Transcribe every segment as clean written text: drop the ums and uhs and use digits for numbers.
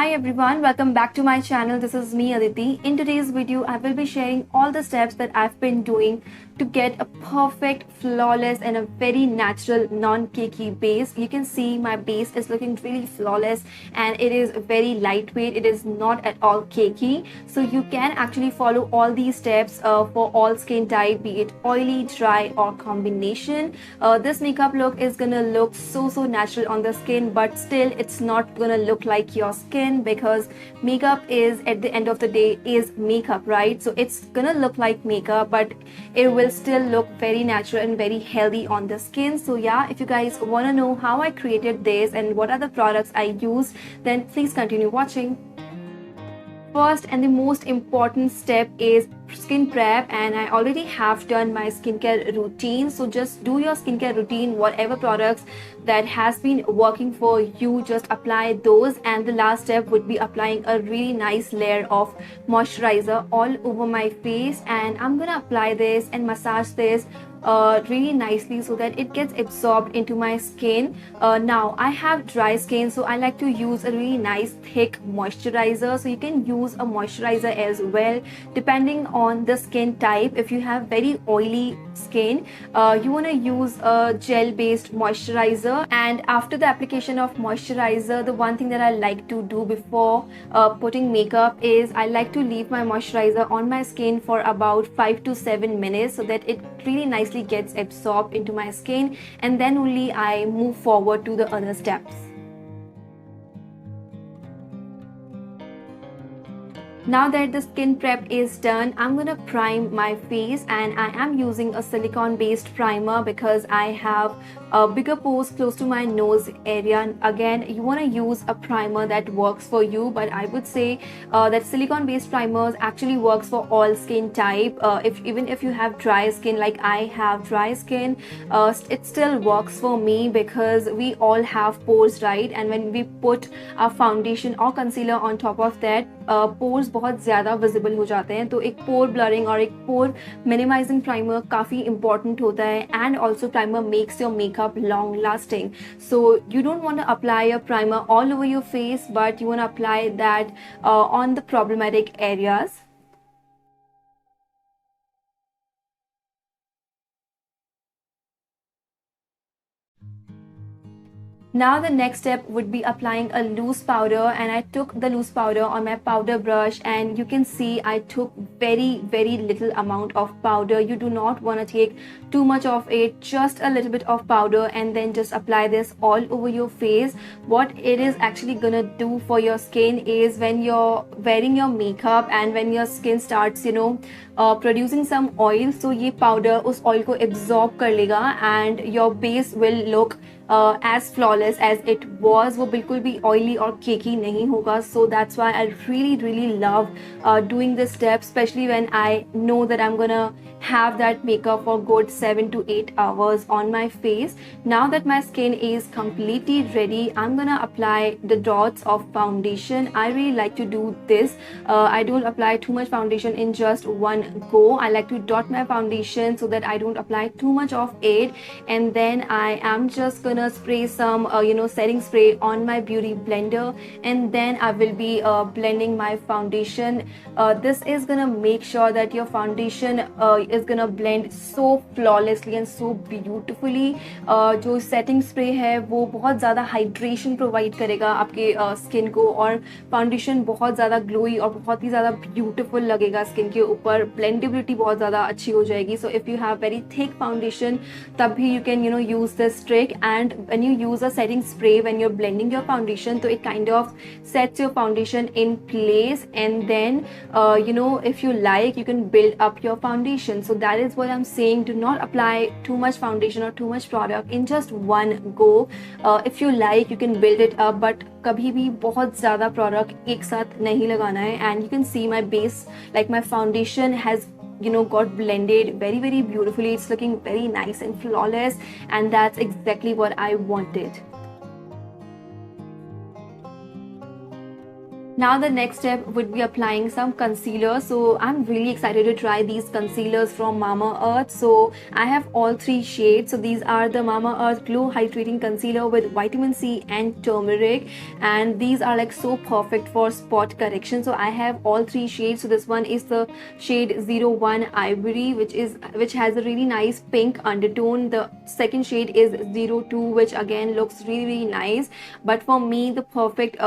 Hi everyone, welcome back to my channel. This is me Aditi. In today's video, I will be sharing all the steps that I've been doing to get a perfect, flawless and a very natural non-cakey base. You can see my base is looking really flawless and it is very lightweight. It is not at all cakey. So you can actually follow all these steps for all skin type, be it oily, dry or combination. This makeup look is gonna look so natural on the skin, but still it's not gonna look like your skin, because makeup is, at the end of the day, is makeup, right? So it's gonna look like makeup, but it will still look very natural and very healthy on the skin. So yeah, if you guys want to know how I created this and what are the products I used, then please continue watching. First and the most important step is skin prep, and I already have done my skincare routine. So just do your skincare routine, whatever products that has been working for you, just apply those. And the last step would be applying a really nice layer of moisturizer all over my face, and I'm gonna apply this and massage this really nicely so that it gets absorbed into my skin. Now I have dry skin, so I like to use a really nice thick moisturizer. So you can use a moisturizer as well depending on the skin type. If you have very oily skin, you want to use a gel based moisturizer. And after the application of moisturizer, the one thing that I like to do before putting makeup is I like to leave my moisturizer on my skin for about 5 to 7 minutes so that it really nicely gets absorbed into my skin, and then only I move forward to the other steps. Now that the skin prep is done, I'm gonna prime my face, and I am using a silicone based primer because I have bigger pores close to my nose area. And again, you want to use a primer that works for you, but I would say that silicone based primers actually works for all skin type. Even if you have dry skin, like I have dry skin, it still works for me because we all have pores, right? And when we put a foundation or concealer on top of that, pores बहुत ज़्यादा visible हो जाते हैं. तो एक पोर blurring और एक pore minimizing primer काफ़ी इंपॉर्टेंट होता है. And also primer makes your makeup long lasting. So you don't want to apply a primer all over your face, but you want to apply that on the problematic areas. Now the next step would be applying a loose powder, and I took the loose powder on my powder brush, and you can see I took very little amount of powder. You do not want to take too much of it, just a little bit of powder, and then just apply this all over your face. What it is actually gonna do for your skin is when you're wearing your makeup and when your skin starts producing some oil, so ये powder उस oil को absorb कर लेगा and your base will look as flawless as it was. वो बिल्कुल भी oily और cakey नहीं होगा. So that's why I really love doing this step, especially when I know that I'm gonna have that makeup for good 7 to 8 hours on my face. Now that my skin is completely ready, I'm gonna apply the dots of foundation. I really like to do this. I don't apply too much foundation in just one go. I like to dot my foundation so that I don't apply too much of it, and then I am just gonna spray some setting spray on my beauty blender, and then I will be blending my foundation. This is gonna make sure that your foundation is gonna blend so flawlessly and so beautifully. जो setting spray है वो बहुत ज़्यादा hydration provide करेगा आपके skin को, और foundation बहुत ज़्यादा glowy और बहुत ही ज़्यादा beautiful लगेगा skin के ऊपर. Blendability बहुत ज़्यादा अच्छी हो जाएगी. So if you have very thick foundation, तब भी you can use this trick. And when you use a setting spray when you're blending your foundation, so it kind of sets your foundation in place, and then if you like, you can build up your foundation. So that is what I'm saying. Do not apply too much foundation or too much product in just one go. If you like, you can build it up, but कभी भी बहुत ज़्यादा product एक साथ नहीं लगाना है. And you can see my base, like my foundation has got blended very beautifully. It's looking very nice and flawless, and that's exactly what I wanted. Now the next step would be applying some concealer. So I'm really excited to try these concealers from Mamaearth. So I have all 3 shades. So these are the Mamaearth Glow Hydrating Concealer with vitamin C and turmeric, and these are like so perfect for spot correction. So I have all 3 shades. So this one is the shade 01 Ivory, which has a really nice pink undertone. The second shade is 02, which again looks really nice. But for me, the perfect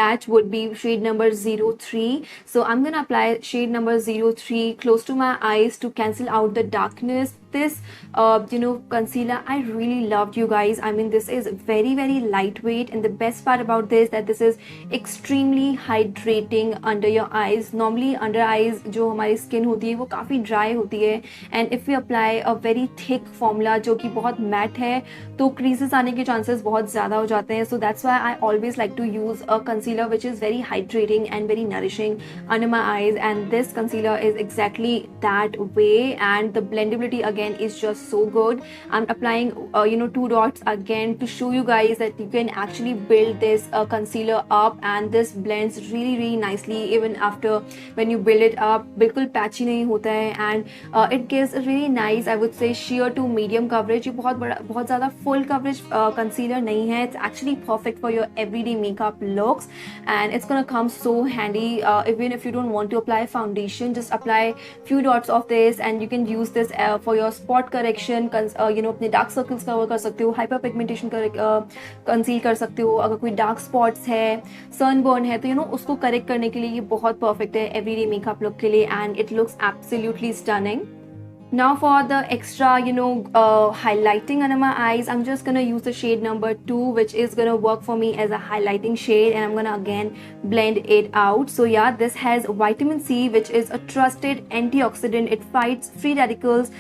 match would be shade number 03. So I'm gonna apply shade number 03 close to my eyes to cancel out the darkness. This concealer I really loved, you guys. I mean, this is very lightweight, and the best part about this that this is extremely hydrating under your eyes. Normally under eyes जो हमारी skin होती है वो काफ़ी dry होती है, and if we apply a very thick formula जो कि बहुत matte है तो creases आने के chances बहुत ज़्यादा हो जाते हैं. So that's why I always like to use a concealer which is very hydrating and very nourishing under my eyes, and this concealer is exactly that way, and the blendability again is just so good. I'm applying 2 dots again to show you guys that you can actually build this concealer up, and this blends really nicely even after when you build it up. बिल्कुल patchy नहीं होता है, and it gives a really nice, I would say, sheer to medium coverage. ये बहुत ज़्यादा full coverage concealer नहीं है. It's actually perfect for your everyday makeup looks, and it's gonna come so handy even if you don't want to apply foundation. Just apply few dots of this, and you can use this for your spot correction. अपने dark circles cover कर सकते हो, hyper pigmentation conceal कर सकते हो. अगर कोई dark spots है, सनबर्न है, तो उसको करेक्ट करने के लिए ये बहुत परफेक्ट है एवरीडे मेकअप लुक के लिए, and it looks absolutely stunning. Now for the extra highlighting under my eyes, I'm just gonna use the shade number 2, which is gonna work for me as a highlighting shade, and I'm gonna again blend it out. So yeah, this has vitamin C, which is a trusted antioxidant. It fights free radicals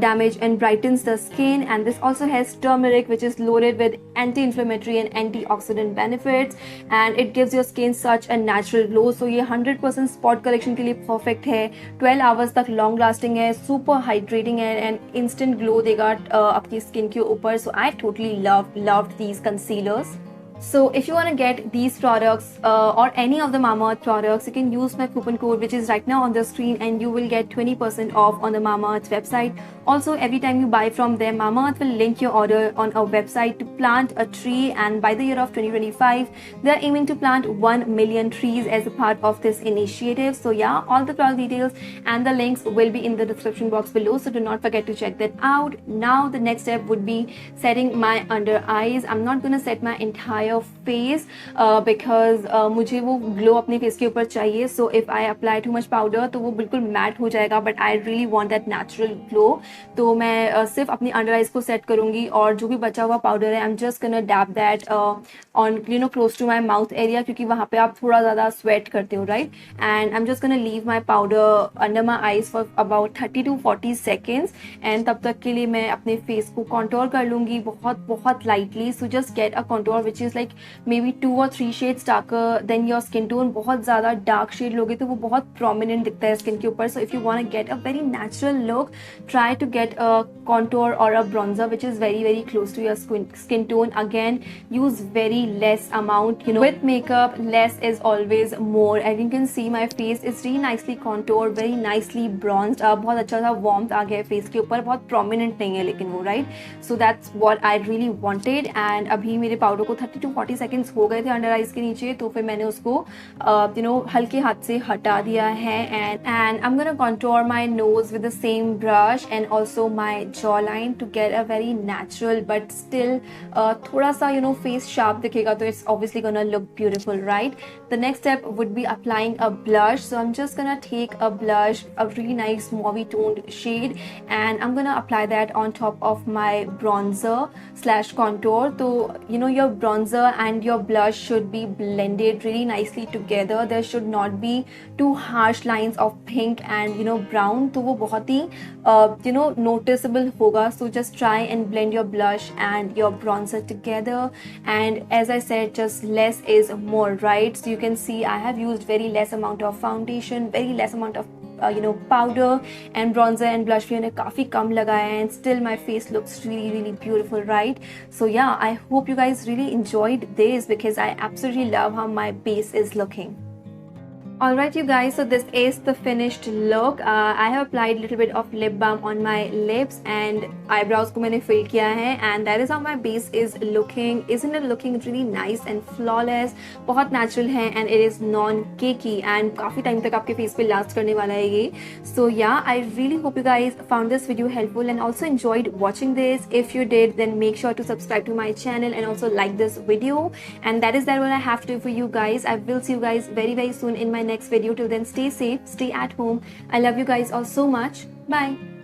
damage and brightens the skin, and this also has turmeric, which is loaded with anti-inflammatory and antioxidant benefits, and it gives your skin such a natural glow. So ये 100% spot correction के लिए perfect है, 12 hours तक long lasting है, super hydrating है, and instant glow देगा आपकी skin के ऊपर. So I totally loved these concealers. So if you want to get these products or any of the Mamaearth products, you can use my coupon code, which is right now on the screen, and you will get 20% off on the Mamaearth website. Also, every time you buy from them, Mamaearth will link your order on a website to plant a tree, and by the year of 2025 they are aiming to plant 1 million trees as a part of this initiative. So yeah, all the product details and the links will be in the description box below, so do not forget to check that out. Now the next step would be setting my under eyes. I'm not gonna set my entire face because मुझे वो glow अपने face के ऊपर चाहिए. So if I apply too much powder तो वो बिल्कुल mat हो जाएगा, but I really want that natural glow. तो मैं सिर्फ अपनी अंडर आइज को सेट करूँगी, और जो भी बचा हुआ पाउडर है I'm just gonna dab that on close to my mouth area, क्योंकि वहाँ पे आप थोड़ा ज़्यादा स्वेट करते हो, right? And I'm just gonna leave my powder under my eyes for about 30 to 40 seconds, and तब तक के लिए मैं अपने फेस को कॉन्टोर कर लूँगी बहुत lightly. So just get a contour which is like maybe 2 or 3 shades darker than your skin tone. बहुत ज़्यादा dark shade लोगे तो वो बहुत prominent दिखता है skin के ऊपर. So if you want to get a very natural look, try to get a contour or a bronzer which is very close to your skin tone. Again, use very less amount. With makeup, less is always more. And you can see my face is really nicely contoured, very nicely bronzed. बहुत अच्छा सा warmth आ गया है face के ऊपर, बहुत prominent नहीं है लेकिन वो, right? So that's what I really wanted. And अभी मेरे powder को 30 to 40 seconds हो गए थे अंडर आइज के नीचे, तो फिर मैंने उसको हल्के हाथ से हटा दिया है. And I'm gonna contour my nose with the same brush and also my jawline to get a very natural but still थोड़ा सा face sharp दिखेगा, तो it's obviously gonna look beautiful, right? The next step would be applying a blush. So I'm just gonna take a blush, a really nice mauvey toned shade, and I'm gonna apply that on top of my bronzer slash contour. So your bronzer and your blush should be blended really nicely together. There should not be too harsh lines of pink and brown, तो वो बहुत ही noticeable होगा. So just try and blend your blush and your bronzer together, and as I said, just less is more, right? So you can see I have used very less amount of foundation, very less amount of powder, and bronzer and blush भी मैंने काफ़ी कम लगाया है, and still my face looks really beautiful, right? So yeah, I hope you guys really enjoyed this because I absolutely love how my base is looking. Alright you guys, so this is the finished look. I have applied a little bit of lip balm on my lips and eyebrows को मैंने fill किया है, and that is how my base is looking. Isn't it looking really nice and flawless? बहुत natural है and it is non-cakey and काफ़ी time तक आपके face पे last करने वाला है ये. So yeah, I really hope you guys found this video helpful and also enjoyed watching this. If you did, then make sure to subscribe to my channel and also like this video. And that is what I have to do for you guys. I will see you guys very soon in my next video. Till then, stay safe, stay at home. I love you guys all so much. Bye.